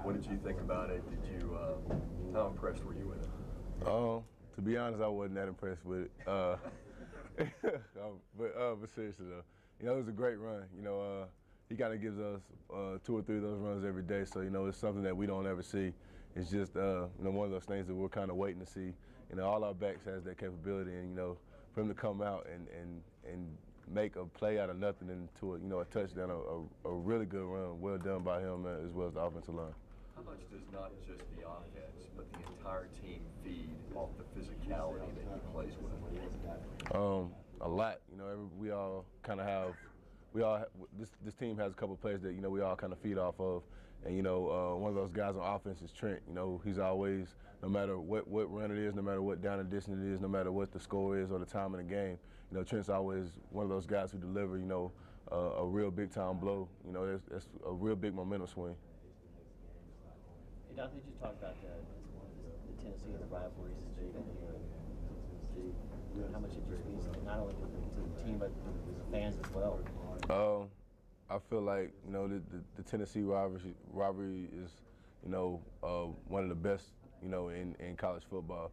What did you think about it? How impressed were you with it? To be honest, I wasn't that impressed with it. But seriously though, it was a great run. He kind of gives us 2 or 3 of those runs every day, so it's something that we don't ever see. It's just one of those things that we're kind of waiting to see. All our backs has that capability, and for him to come out and make a play out of nothing into a touchdown, a really good run, well done by him as well as the offensive line. How much does not just the offense, but the entire team feed off the physicality that he plays with? A lot. We all kind of have. This team has a couple of players that we all kind of feed off of, and one of those guys on offense is Trent. He's always, no matter what run it is, no matter what down and distance it is, no matter what the score is or the time in the game, Trent's always one of those guys who deliver a real big time blow. That's a real big momentum swing. Hey, Don, did you talk about the Tennessee and the rivalries that Jay been here? How much it just means not only to the team but to the fans as well? I feel like the Tennessee rivalry is one of the best in college football.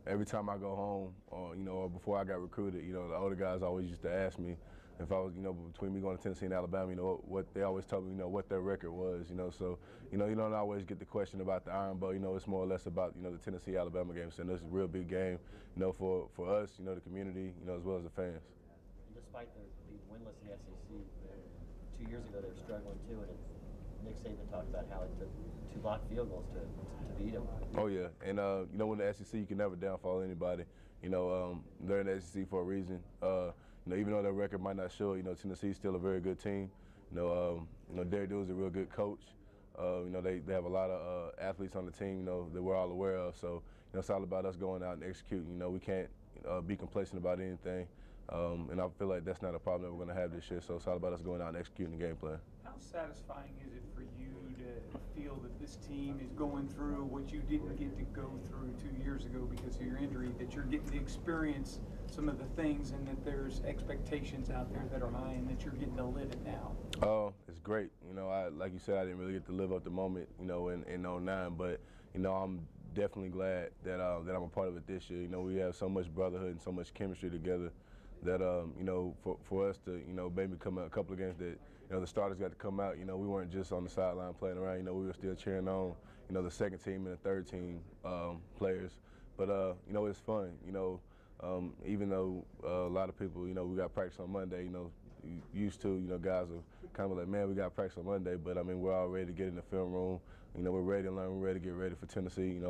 Every time I go home or before I got recruited, the older guys always used to ask me if I was between me going to Tennessee and Alabama, what they always told me what their record was, so you don't always get the question about the Iron Bowl. It's more or less about the Tennessee-Alabama game. So this is a real big game for us, the community, as well as the fans. Despite being winless in the SEC, 2 years ago they were struggling too, and Nick Saban talked about how it took 2 blocked field goals to beat them. Oh yeah, and when the SEC, you can never downfall anybody. They're in the SEC for a reason. Even though their record might not show it, Tennessee's still a very good team. Derek Dewey's a real good coach. They have a lot of athletes on the team, that we're all aware of. So, it's all about us going out and executing. We can't be complacent about anything. And I feel like that's not a problem that we're going to have this year. So it's all about us going out and executing the game plan. How satisfying is it for you to feel that this team is going through what you didn't get to go through 2 years ago because of your injury, that you're getting to experience some of the things and that there's expectations out there that are high and that you're getting to live it now? It's great. Like you said, I didn't really get to live up the moment, in '09, but, I'm definitely glad that I'm a part of it this year. We have so much brotherhood and so much chemistry together that, for us to, maybe come out a couple of games that, the starters got to come out, we weren't just on the sideline playing around, we were still cheering on, the second team and the third team players. But, it's fun, even though a lot of people, we got practice on Monday, used to, guys are kind of like, man, we got practice on Monday, but I mean, we're all ready to get in the film room. We're ready to learn, we're ready to get ready for Tennessee,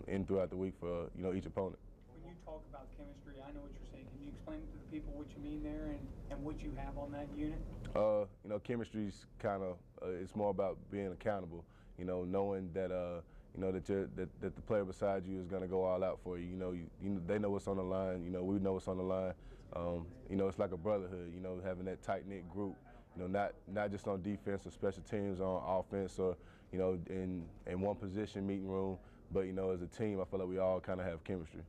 in throughout the week for, each opponent. When you talk about chemistry, I know what you're saying. Can you explain to the people what you mean there and what you have on that unit? Chemistry's kind of, it's more about being accountable, knowing that, that the player beside you is going to go all out for you. They know what's on the line. We know what's on the line. It's like a brotherhood. Having that tight knit group. Not just on defense or special teams, on offense or in one position, meeting room. But as a team, I feel like we all kind of have chemistry.